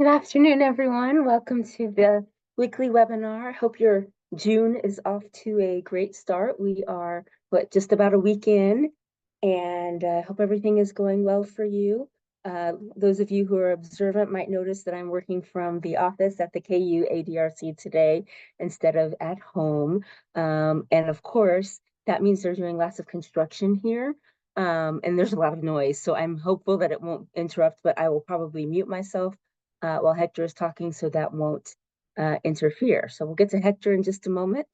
Good afternoon, everyone. Welcome to the weekly webinar. Hope your June is off to a great start. We are, just about a week in, and I hope everything is going well for you. Those of you who are observant might notice that I'm working from the office at the KU ADRC today instead of at home. And of course, that means they're doing lots of construction here. And there's a lot of noise, so I'm hopeful that it won't interrupt, but I will probably mute myself while Hector is talking, so that won't interfere. So we'll get to Hector in just a moment.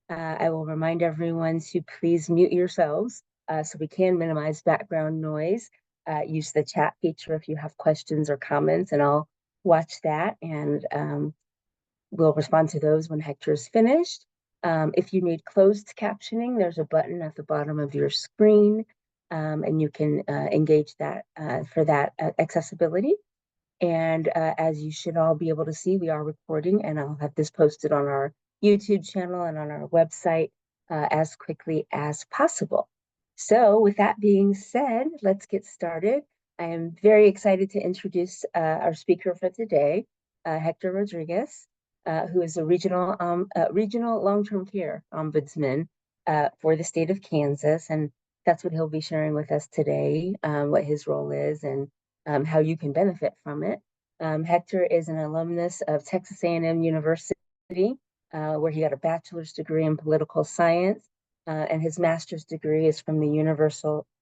I will remind everyone to please mute yourselves so we can minimize background noise. Use the chat feature if you have questions or comments, and I'll watch that and we'll respond to those when Hector is finished. If you need closed captioning, there's a button at the bottom of your screen, and you can engage that for that accessibility. And as you should all be able to see, we are recording, and I'll have this posted on our YouTube channel and on our website as quickly as possible. So with that being said, let's get started. I am very excited to introduce our speaker for today, Hector Rodriguez, who is a regional long-term care ombudsman for the state of Kansas. And that's what he'll be sharing with us today, what his role is and how you can benefit from it. Hector is an alumnus of Texas A&M University, where he got a bachelor's degree in political science, and his master's degree is from the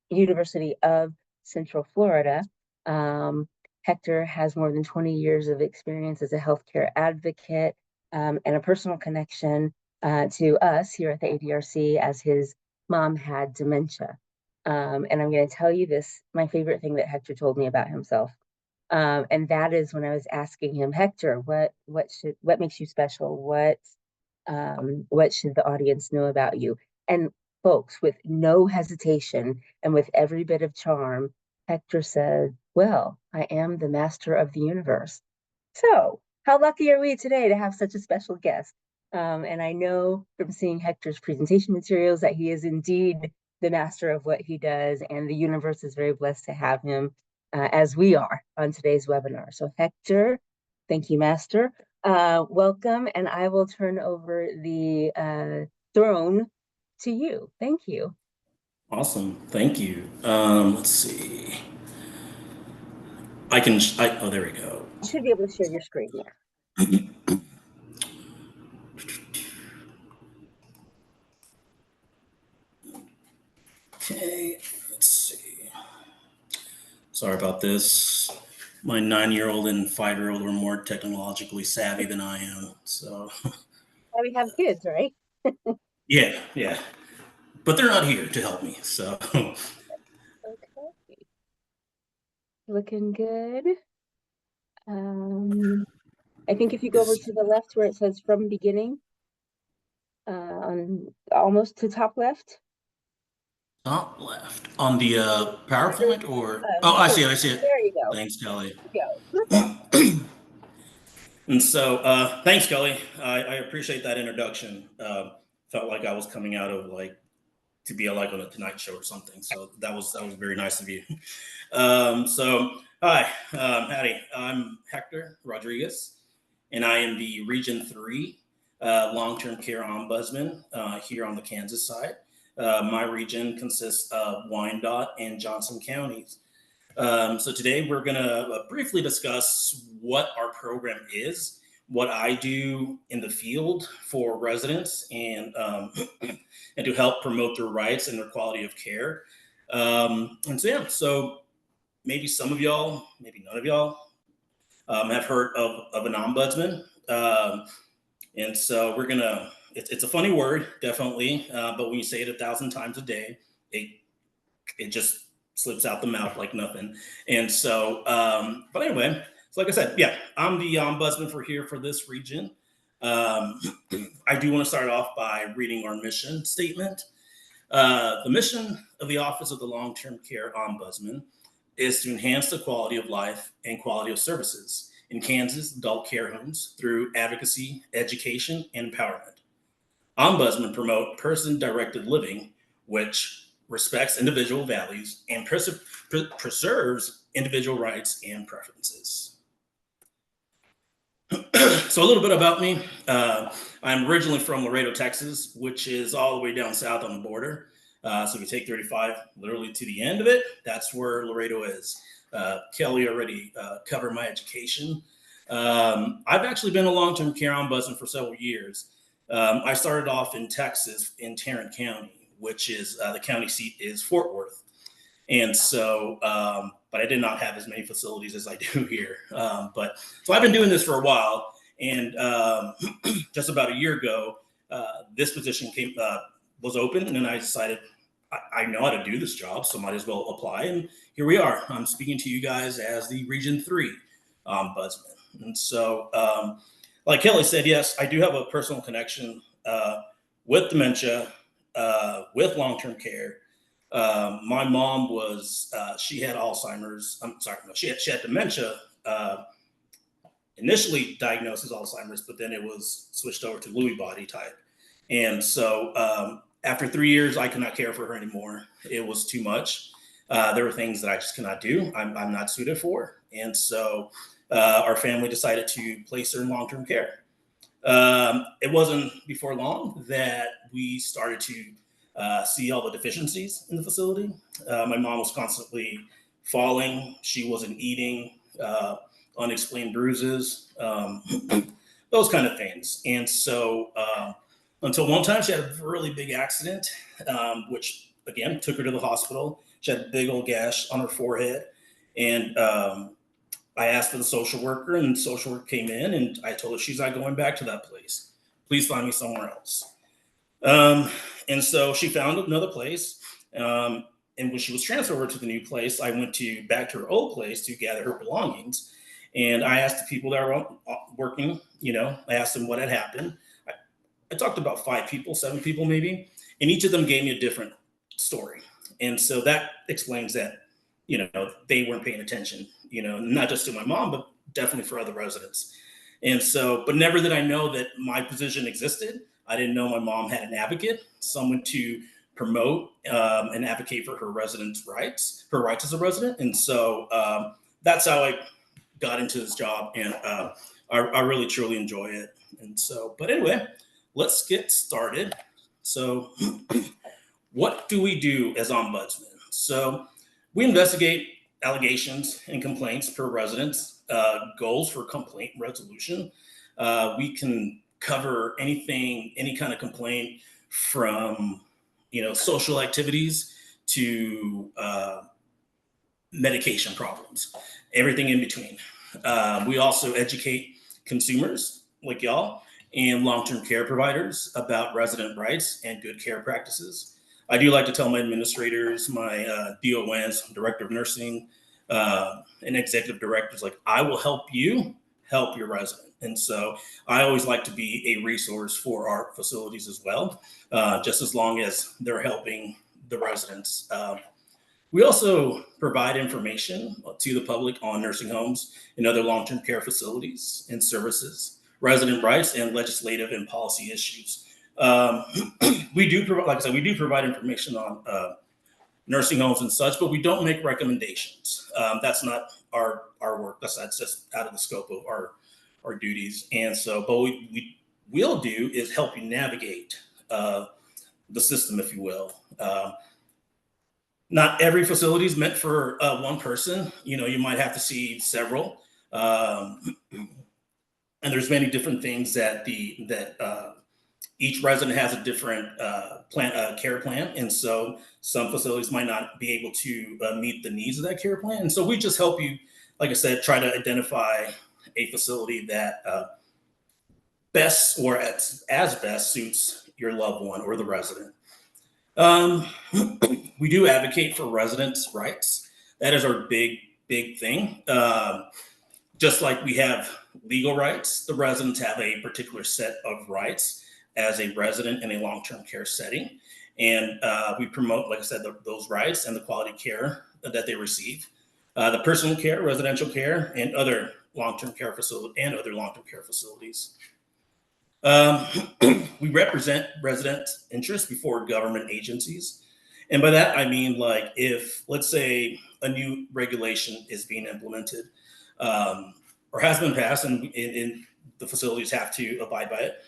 University of Central Florida. Hector has more than 20 years of experience as a healthcare advocate and a personal connection to us here at the ADRC, as his mom had dementia. And I'm going to tell you this, my favorite thing that Hector told me about himself. And that is when I was asking him, Hector, what makes you special? What should the audience know about you? And folks, with no hesitation and with every bit of charm, Hector said, well, I am the master of the universe. So how lucky are we today to have such a special guest? And I know from seeing Hector's presentation materials that he is indeed the master of what he does, and the universe is very blessed to have him as we are on today's webinar. So Hector, thank you, Master. Welcome, and I will turn over the throne to you. Thank you. Awesome, thank you. Let's see. Oh, there we go. You should be able to share your screen, yeah. Okay, let's see. Sorry about this. My 9-year-old and 5-year-old were more technologically savvy than I am, so. Well, we have kids, right? Yeah. But they're not here to help me, so. Okay. Looking good. I think if you go over to the left where it says from beginning, on almost to top left. Top left. On the PowerPoint or? Oh, I see it. There you go. Thanks, Kelly. Go. And so, thanks, Kelly. I appreciate that introduction. Felt like I was coming out of to be on a Tonight Show or something. So that was very nice of you. Hi, howdy. I'm Hector Rodriguez, and I am the Region 3 long-term care ombudsman here on the Kansas side. My region consists of Wyandotte and Johnson counties. So today we're going to briefly discuss what our program is, what I do in the field for residents, and and to help promote their rights and their quality of care. So maybe some of y'all, maybe none of y'all, have heard of an ombudsman. And so it's a funny word, definitely, but when you say it 1,000 times a day, it just slips out the mouth like nothing. And so, but anyway, so like I said, yeah, I'm the ombudsman for this region. I do want to start off by reading our mission statement. The mission of the Office of the Long-Term Care Ombudsman is to enhance the quality of life and quality of services in Kansas adult care homes through advocacy, education, and empowerment. Ombudsmen promote person-directed living, which respects individual values and preserves individual rights and preferences. So a little bit about me. I'm originally from Laredo, Texas, which is all the way down south on the border. So if you take 35 literally to the end of it, that's where Laredo is. Kelly already covered my education. I've actually been a long-term care ombudsman for several years. I started off in Texas in Tarrant County, which is the county seat is Fort Worth. And so, but I did not have as many facilities as I do here. But so I've been doing this for a while. And just about a year ago, this position was open, and I decided I know how to do this job, so might as well apply. And here we are. I'm speaking to you guys as the Region 3 ombudsman. And so, like Kelly said, yes, I do have a personal connection with dementia, with long-term care. My mom was, she had Alzheimer's. I'm sorry, no, she had dementia, initially diagnosed as Alzheimer's, but then it was switched over to Lewy body type. And so after 3 years, I could not care for her anymore. It was too much. There were things that I just cannot do. I'm not suited for. And so our family decided to place her in long-term care. It wasn't before long that we started to see all the deficiencies in the facility. My mom was constantly falling. She wasn't eating, unexplained bruises, those kind of things. And so until one time she had a really big accident, which again took her to the hospital. She had a big old gash on her forehead. And I asked for the social worker, and the social worker came in, and I told her she's not going back to that place. Please find me somewhere else. And so she found another place. And when she was transferred over to the new place, I went back to her old place to gather her belongings. And I asked the people that were working, I asked them what had happened. I talked to about 5 people, 7 people maybe, and each of them gave me a different story. And so that explains that, they weren't paying attention, not just to my mom, but definitely for other residents. And so, but never did I know that my position existed. I didn't know my mom had an advocate, someone to promote and advocate for her residents' rights, her rights as a resident. And so that's how I got into this job, and I really truly enjoy it. And so, but anyway, let's get started. So what do we do as ombudsmen? So we investigate allegations and complaints per residents, goals for complaint resolution. We can cover anything, any kind of complaint from, social activities to medication problems, everything in between. We also educate consumers like y'all and long-term care providers about resident rights and good care practices. I do like to tell my administrators, my DONs, director of nursing, and executive directors, like, I will help you help your resident. And so I always like to be a resource for our facilities as well, just as long as they're helping the residents. We also provide information to the public on nursing homes and other long-term care facilities and services, resident rights, and legislative and policy issues. We do provide, like I said, we do provide information on nursing homes and such, but we don't make recommendations. That's not our work. That's just out of the scope of our duties. And so, but we will do is help you navigate the system, if you will. Not every facility is meant for one person. You might have to see several, and there's many different things that each resident has a different care plan, and so some facilities might not be able to meet the needs of that care plan. And so we just help you, like I said, try to identify a facility that best or as best suits your loved one or the resident. We do advocate for residents' rights. That is our big thing. Just like we have legal rights, the residents have a particular set of rights as a resident in a long-term care setting. And we promote, like I said, those rights and the quality care that they receive. The personal care, residential care, and other long-term care facilities. We represent resident interests before government agencies. And by that, I mean, like, if, let's say, a new regulation is being implemented or has been passed, and the facilities have to abide by it.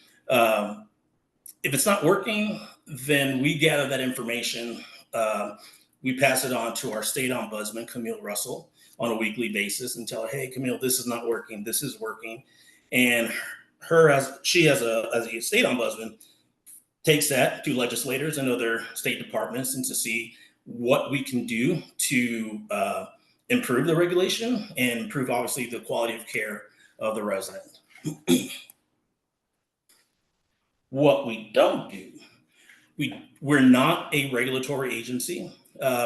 If it's not working, then we gather that information. Uh, we pass it on to our state ombudsman, Camille Russell, on a weekly basis and tell her, hey, Camille, this is not working. This is working. And her, as a state ombudsman, takes that to legislators and other state departments and to see what we can do to improve the regulation and improve, obviously, the quality of care of the resident. What we don't do, we're not a regulatory agency.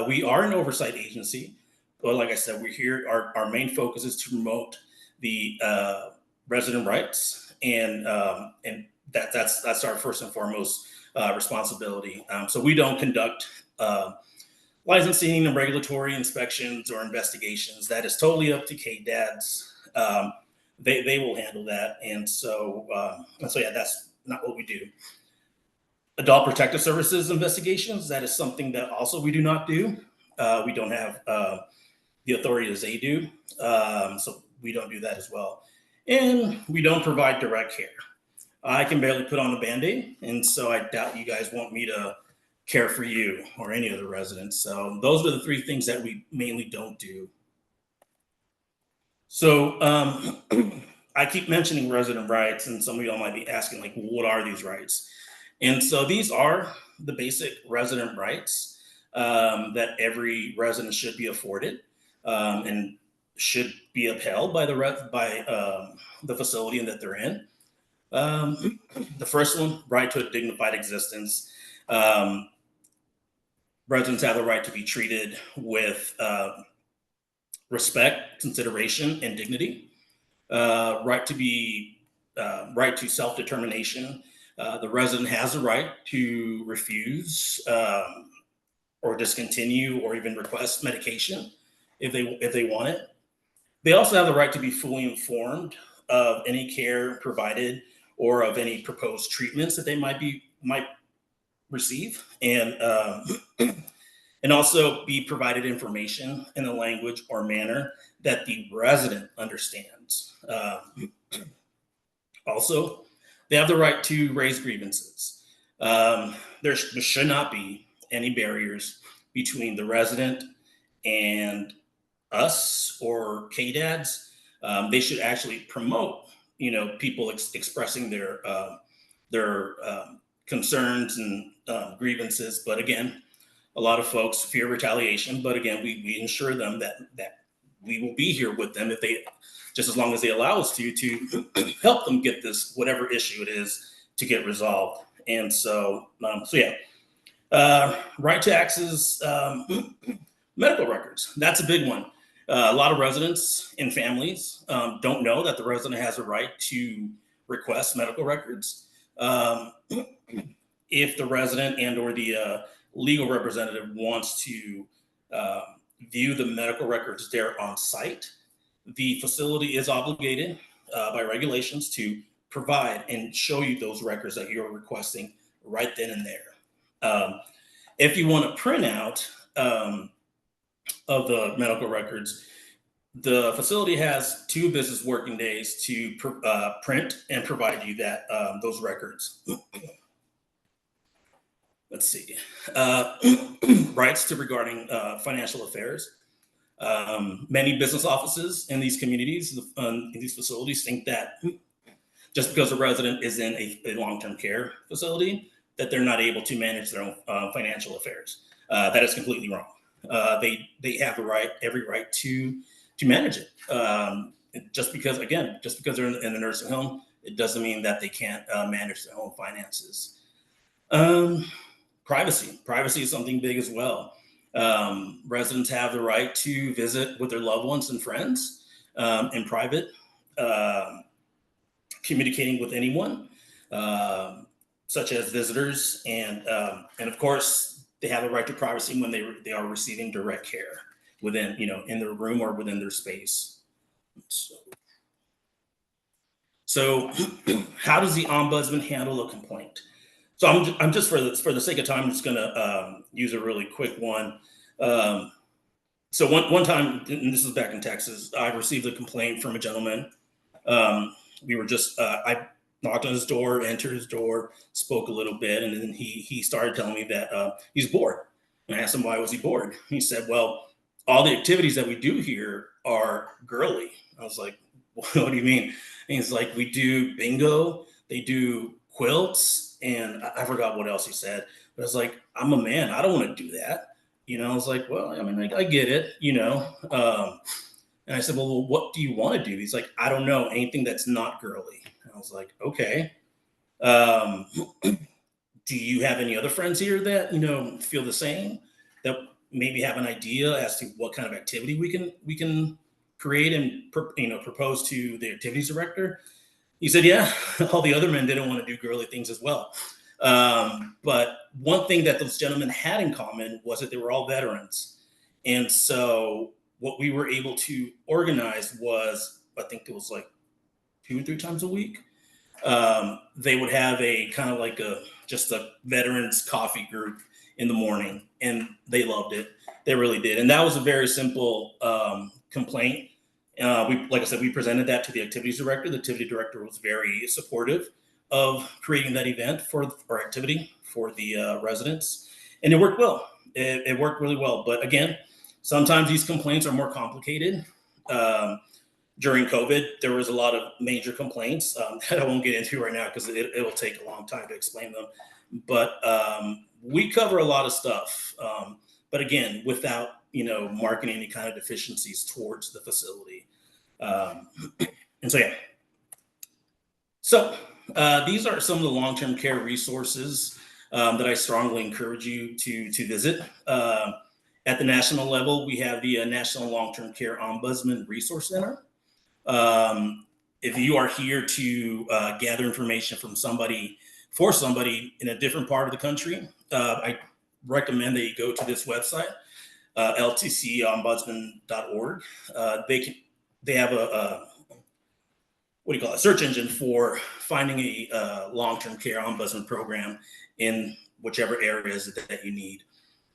We are an oversight agency, but like I said, we're here. Our main focus is to promote the resident rights, and that's our first and foremost responsibility. So we don't conduct licensing and regulatory inspections or investigations. That is totally up to KDADs. They will handle that, and so yeah, that's not what we do. Adult Protective Services investigations, that is something that also we do not do. We don't have the authority as they do, so we don't do that as well. And we don't provide direct care. I can barely put on a Band-Aid, and so I doubt you guys want me to care for you or any other residents. So those are the three things that we mainly don't do. So I keep mentioning resident rights, and some of y'all might be asking, like, what are these rights? And so these are the basic resident rights that every resident should be afforded and should be upheld by the facility that they're in. The first one, right to a dignified existence. Residents have the right to be treated with respect, consideration, and dignity. Right to self-determination. The resident has the right to refuse or discontinue or even request medication if they want it. They also have the right to be fully informed of any care provided or of any proposed treatments that they might receive, and also be provided information in a language or manner that the resident understands. Also, they have the right to raise grievances. There should not be any barriers between the resident and us or KDADs. They should actually promote, people expressing their concerns and grievances. But again, a lot of folks fear retaliation. But again, we ensure them that we will be here with them just as long as they allow us to help them get this, whatever issue it is, to get resolved. And so yeah, right to access medical records. That's a big one. A lot of residents and families don't know that the resident has a right to request medical records. If the resident and or the legal representative wants to view the medical records there on site, the facility is obligated by regulations to provide and show you those records that you're requesting right then and there. If you want a printout of the medical records, the facility has 2 business working days to print and provide you those records. Let's see. Rights to regarding financial affairs. Many business offices in these communities, in these facilities, think that just because a resident is in a long-term care facility, that they're not able to manage their own financial affairs. That is completely wrong. They have every right to manage it. Just because they're in a nursing home, it doesn't mean that they can't manage their own finances. Privacy is something big as well. Residents have the right to visit with their loved ones and friends in private, communicating with anyone, such as visitors, and of course, they have a right to privacy when they are receiving direct care within, in their room or within their space. So how does the ombudsman handle a complaint? So I'm just for the sake of time, I'm just going to use a really quick one. So one time, and this is back in Texas, I received a complaint from a gentleman we were just I knocked on his door, entered his door, spoke a little bit, and then he started telling me that he's bored. And I asked him why was he bored. He said, "Well, all the activities that we do here are girly." I was like, "What do you mean?" And he's like, "We do bingo, they do quilts, and I forgot what else he said." But I was like, "I'm a man, I don't want to do that." I was like, "Well, I mean, I get it, you know." And I said, "Well, what do you want to do?" He's like, "I don't know, anything that's not girly." And I was like, "Okay." Um, do you have any other friends here that feel the same? That maybe have an idea as to what kind of activity we can create and propose to the activities director? He said, "Yeah, all the other men didn't want to do girly things as well." But one thing that those gentlemen had in common was that they were all veterans. And so what we were able to organize was, I think it was like 2 or 3 times a week. They would have a kind of like just a veterans coffee group in the morning, and they loved it. They really did. And that was a very simple complaint. Like I said, we presented that to the activities director. The activity director was very supportive of creating that event for our activity for the residents, and it worked well. It worked really well. But again, sometimes these complaints are more complicated. During COVID, there was a lot of major complaints that I won't get into right now because it will take a long time to explain them. But we cover a lot of stuff. But again, without marking any kind of deficiencies towards the facility. Um, and so yeah. So these are some of the long-term care resources that I strongly encourage you to visit. At the national level, we have the National Long-Term Care Ombudsman Resource Center. If you are here to gather information from somebody for somebody in a different part of the country, I recommend that you go to this website, ltcombudsman.org. They have a what do you call it, search engine for finding a long-term care ombudsman program in whichever areas that you need.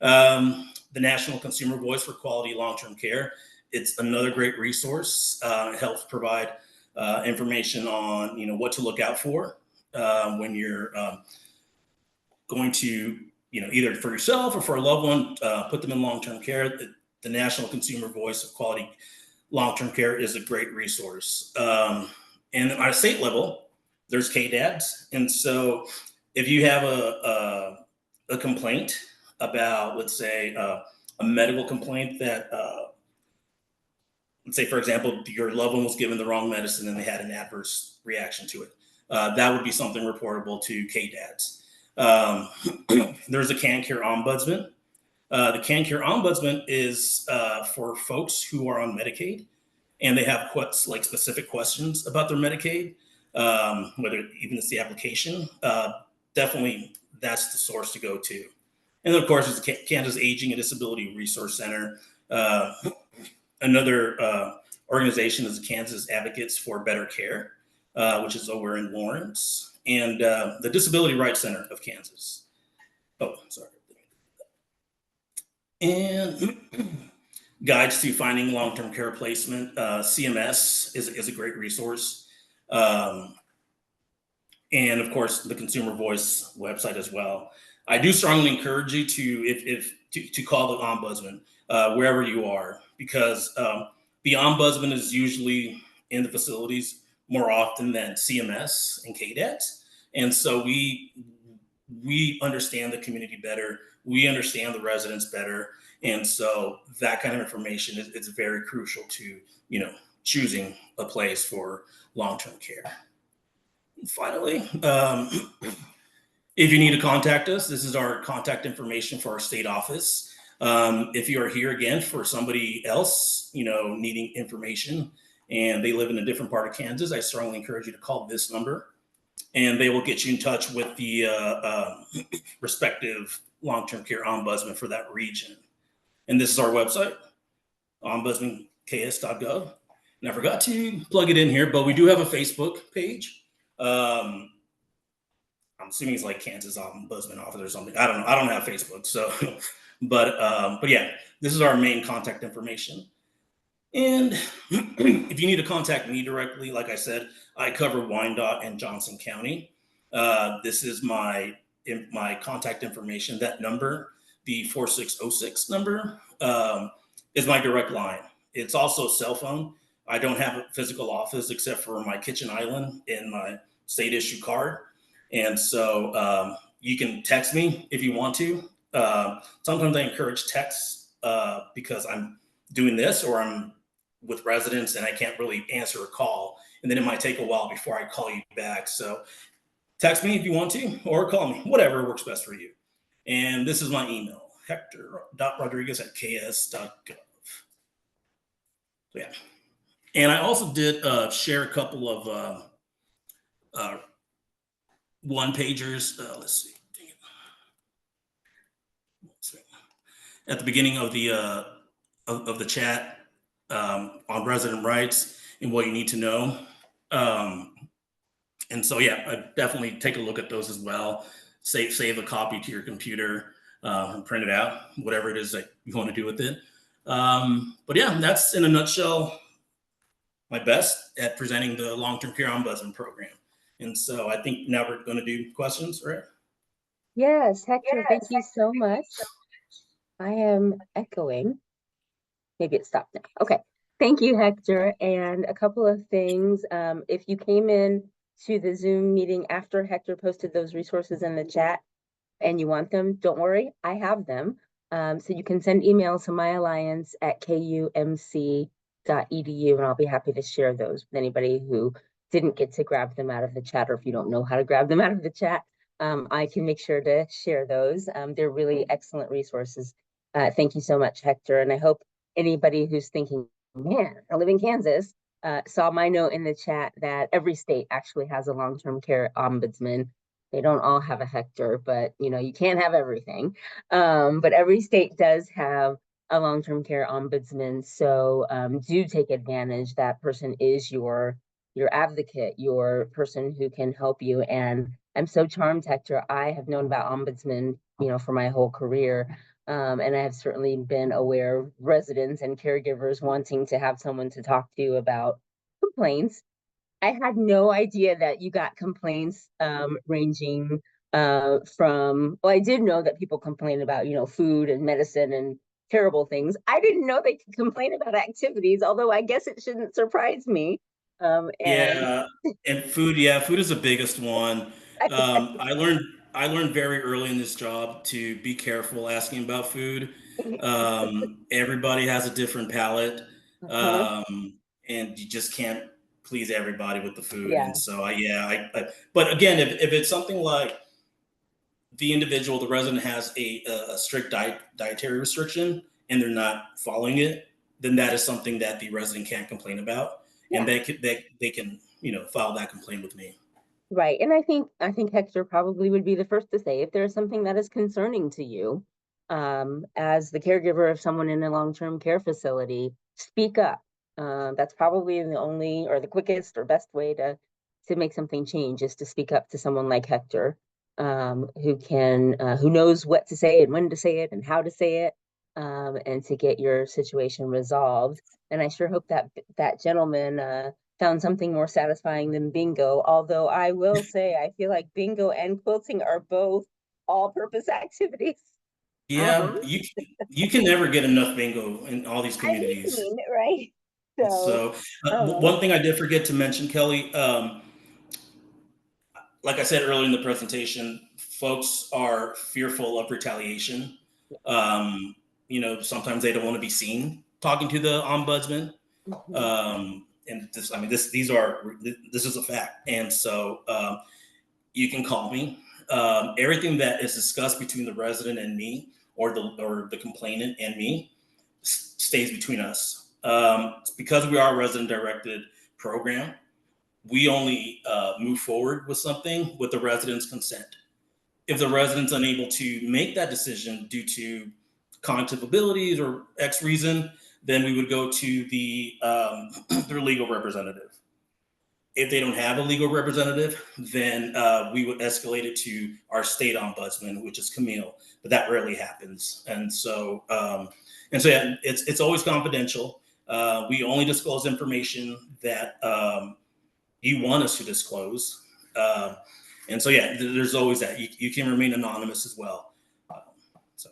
The National Consumer Voice for Quality Long-Term Care. It's another great resource. It helps provide information on what to look out for when you're going to either for yourself or for a loved one put them in long-term care. The National Consumer Voice of Quality Long-Term Care is a great resource. And on a state level, there's KDADs, and so if you have a complaint about, let's say, a medical complaint that let's say, for example, your loved one was given the wrong medicine and they had an adverse reaction to it. That would be something reportable to KDADs. There's a Can Care Ombudsman. The Can Care Ombudsman is for folks who are on Medicaid and they have like specific questions about their Medicaid, whether even it's the application. Definitely, that's the source to go to. And then, of course, it's the Kansas Aging and Disability Resource Center. Another organization is the Kansas Advocates for Better Care, which is over in Lawrence, and the Disability Rights Center of Kansas. Oh, sorry. And guides to finding long-term care placement. CMS is a great resource. And of course, the Consumer Voice website as well. I do strongly encourage you to call the ombudsman wherever you are, because the ombudsman is usually in the facilities more often than CMS and KDADs, and so we understand the community better. We understand the residents better, and so that kind of information is very crucial to choosing a place for long-term care. And finally, if you need to contact us, this is our contact information for our state office. If you are here again for somebody else, needing information and they live in a different part of Kansas, I strongly encourage you to call this number and they will get you in touch with the respective long-term care ombudsman for that region. And this is our website, ombudsmanks.gov. And I forgot to plug it in here, but we do have a Facebook page. I'm assuming it's like Kansas Ombudsman Office or something. I don't know. I don't have Facebook. So, but yeah, this is our main contact information. And if you need to contact me directly, like I said, I cover Wyandotte and Johnson County. This is my contact information. That number, the 4606 number, is my direct line. It's also a cell phone. I don't have a physical office except for my kitchen island and my state issue card. And so you can text me if you want to. Sometimes I encourage texts because I'm doing this or I'm with residents and I can't really answer a call. And then it might take a while before I call you back. So text me if you want to, or call me, whatever works best for you. And this is my email, hector.rodriguez@ks.gov. So yeah. And I also did share a couple of uh, one pagers. Let's see. At the beginning of the chat on resident rights and what you need to know. Um, And so, yeah, I definitely take a look at those as well. Save a copy to your computer and print it out, whatever it is that you want to do with it. But yeah, that's in a nutshell my best at presenting the long-term care ombudsman program. And so I think now we're going to do questions, right? Yes, Hector, thank you so much. I am echoing. Maybe it stopped now. Okay. Thank you, Hector. And a couple of things. If you came in to the Zoom meeting after Hector posted those resources in the chat and you want them, don't worry, I have them. So you can send emails to myalliance@kumc.edu and I'll be happy to share those with anybody who didn't get to grab them out of the chat, or if you don't know how to grab them out of the chat, I can make sure to share those. They're really excellent resources. Thank you so much, Hector. And I hope anybody who's thinking, man, I live in Kansas, saw my note in the chat that every state actually has a long-term care ombudsman. They don't all have a Hector, but you can't have everything. But every state does have a long-term care ombudsman. So do take advantage. That person is your advocate, your person who can help you. And I'm so charmed, Hector. I have known about ombudsman, for my whole career. And I have certainly been aware of residents and caregivers wanting to have someone to talk to about complaints. I had no idea that you got complaints ranging from, well, I did know that people complain about, food and medicine and terrible things. I didn't know they could complain about activities, although I guess it shouldn't surprise me. And Yeah, and food. Yeah, food is the biggest one. I learned very early in this job to be careful asking about food. Everybody has a different palate, uh-huh, and you just can't please everybody with the food. And yeah, so, but again, if it's something like the individual, the resident has a strict dietary restriction, and they're not following it, then that is something that the resident can't complain about, and yeah. they can file that complaint with me. Right. And I think Hector probably would be the first to say if there's something that is concerning to you, as the caregiver of someone in a long-term care facility, speak up. That's probably the only or the quickest or best way to make something change, is to speak up to someone like Hector, who knows what to say and when to say it and how to say it, and to get your situation resolved. And I sure hope that that gentleman found something more satisfying than bingo. Although I will say, I feel like bingo and quilting are both all-purpose activities. Yeah, Um, you can never get enough bingo in all these I communities. mean, right? So, So uh, one thing I did forget to mention, Kelly, like I said earlier in the presentation, folks are fearful of retaliation. Um, sometimes they don't want to be seen talking to the ombudsman. mhm, And this is a fact. And so you can call me. Everything that is discussed between the resident and me, or the complainant and me, stays between us. Because we are a resident directed program, we only move forward with something with the resident's consent. If the resident's unable to make that decision due to cognitive abilities or X reason, then we would go to their legal representative. If they don't have a legal representative, then we would escalate it to our state ombudsman, which is Camille. But that rarely happens, and so yeah, it's always confidential. We only disclose information that you want us to disclose. Uh, and so, yeah, there's always that. You can remain anonymous as well. Uh, so.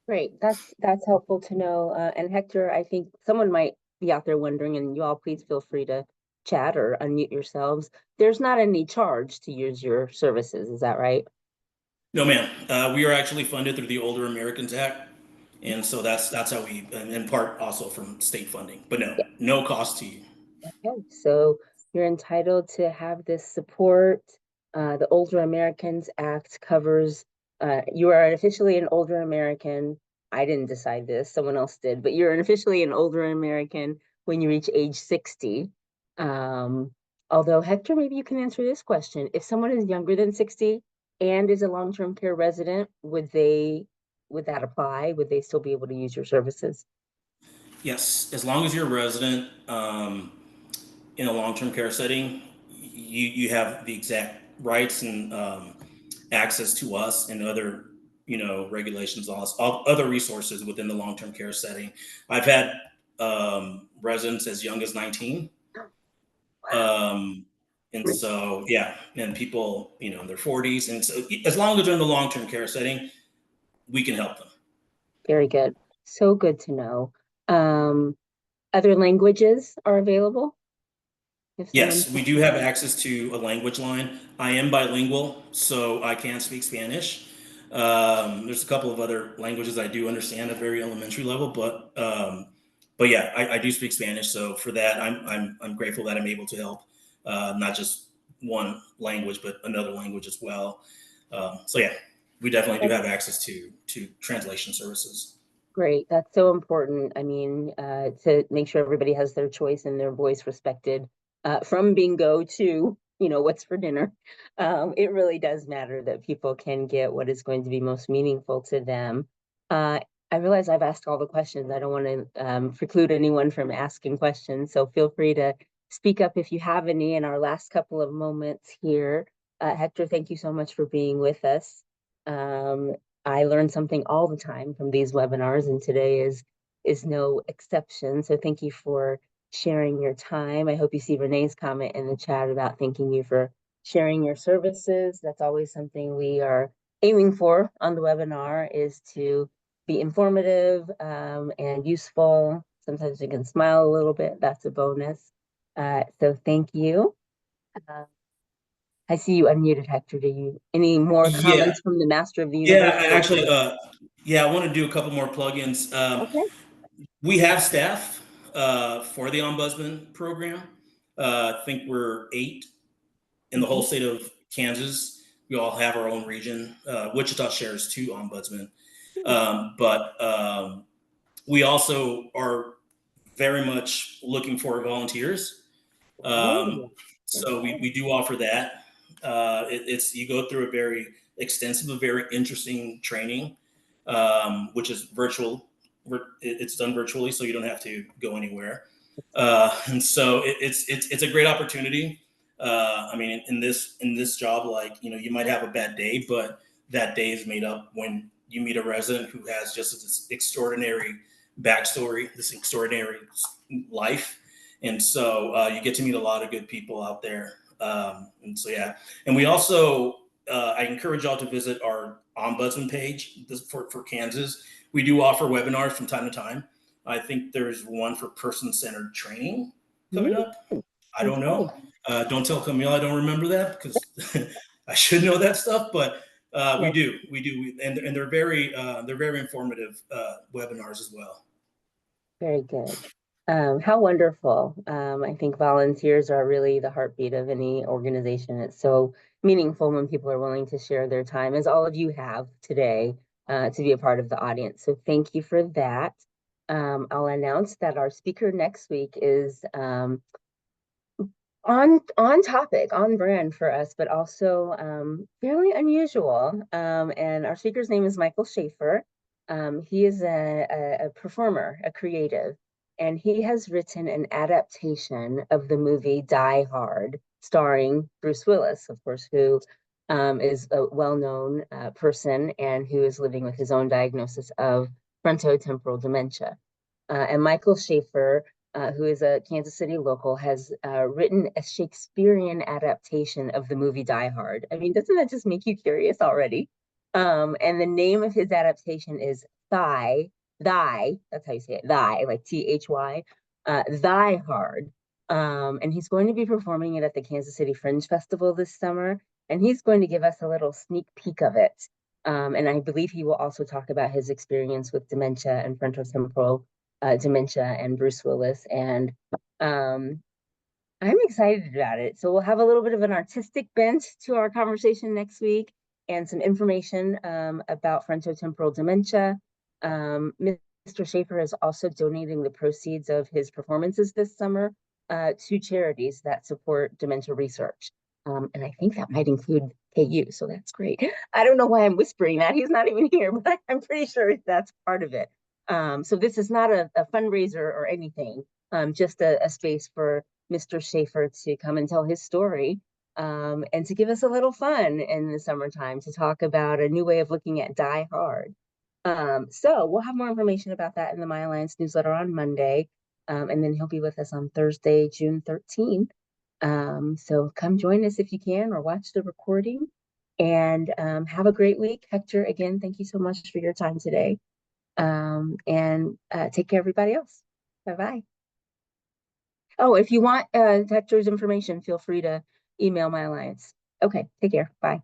Great. That's helpful to know. And Hector, I think someone might be out there wondering, and you all please feel free to chat or unmute yourselves. There's not any charge to use your services, is that right? No, ma'am. We are actually funded through the Older Americans Act. And so that's how we, and in part also from state funding. But no, no cost to you. Okay, so you're entitled to have this support. The Older Americans Act covers, you are officially an older American. I didn't decide this, someone else did, but you're officially an older American when you reach age 60. Um, Although, Hector, maybe you can answer this question. If someone is younger than 60 and is a long-term care resident, would that apply? Would they still be able to use your services? Yes, as long as you're a resident in a long-term care setting, you have the exact rights and access to us and other regulations, all other resources within the long-term care setting. I've had residents as young as 19. Um, and so, yeah, and people, in their 40s. And so, as long as they're in the long term care setting, we can help them. Very good. So good to know. Um, Other languages are available if someone. Yes, we do have access to a language line. I am bilingual, so I can speak Spanish. There's a couple of other languages I do understand at very elementary level, but yeah, I do speak Spanish. So for that, I'm grateful that I'm able to help, not just one language, but another language as well. So yeah, we definitely do have access to translation services. Great. That's so important. I mean, to make sure everybody has their choice and their voice respected, from bingo to, what's for dinner. It really does matter that people can get what is going to be most meaningful to them. Uh, I realize I've asked all the questions. I don't want to preclude anyone from asking questions. So feel free to speak up if you have any in our last couple of moments here. Hector, thank you so much for being with us. Um, I learn something all the time from these webinars, and today is no exception. So thank you for sharing your time. I hope you see Renee's comment in the chat about thanking you for sharing your services. That's always something we are aiming for on the webinar, is to be informative and useful. Sometimes you can smile a little bit. That's a bonus. So thank you. Uh, I see you unmuted, Hector. Do you any more Yeah, comments from the Master of the yeah. Universe? Yeah, I want to do a couple more plugins. Okay. We have staff for the Ombudsman program. I think we're 8 in the whole Mhm. state of Kansas. We all have our own region. Wichita shares 2 ombudsmen, but we also are very much looking for volunteers. Um, Oh, so okay. we do offer that. It's you go through a very extensive, a very interesting training, which is virtual. It's done virtually, so you don't have to go anywhere. And so it's a great opportunity. I mean, in this job, like you might have a bad day, but that day is made up when you meet a resident who has just this extraordinary backstory, this extraordinary life, and so you get to meet a lot of good people out there. And so yeah, and we also I encourage y'all to visit our ombudsman page for Kansas. We do offer webinars from time to time. I think there's one for person-centered training coming Mm, up. I don't okay. know. Don't tell Camille I don't remember that, because I should know that stuff. But we Yes, do, and they're very informative webinars as well. very good. How wonderful. I think volunteers are really the heartbeat of any organization. It's so meaningful when people are willing to share their time, as all of you have today, to be a part of the audience. So thank you for that. I'll announce that our speaker next week is on topic, on brand for us, but also fairly unusual. And our speaker's name is Michael Schaefer. He is a performer, a creative, and he has written an adaptation of the movie Die Hard, starring Bruce Willis, of course, who is a well-known person and who is living with his own diagnosis of frontotemporal dementia. And Michael Schaefer, who is a Kansas City local, has written a Shakespearean adaptation of the movie Die Hard. I mean, doesn't that just make you curious already? And the name of his adaptation is Thy, that's how you say it, Thy, like Thy, Thy Hard. And he's going to be performing it at the Kansas City Fringe Festival this summer, and he's going to give us a little sneak peek of it. And I believe he will also talk about his experience with dementia and frontotemporal dementia and Bruce Willis. And um, I'm excited about it. So we'll have a little bit of an artistic bent to our conversation next week and some information about frontotemporal dementia. Mr. Schaefer is also donating the proceeds of his performances this summer to charities that support dementia research. And I think that might include KU, so that's great. I don't know why I'm whispering that. He's not even here, but I'm pretty sure that's part of it. So this is not a fundraiser or anything, just a space for Mr. Schaefer to come and tell his story, and to give us a little fun in the summertime to talk about a new way of looking at Die Hard. So we'll have more information about that in the My Alliance newsletter on Monday. And then he'll be with us on Thursday, June 13th. So come join us if you can, or watch the recording. And have a great week. Hector, again, thank you so much for your time today. And take care, everybody else. Bye-bye. Oh, if you want Hector's information, feel free to email My Alliance. Okay, take care. Bye.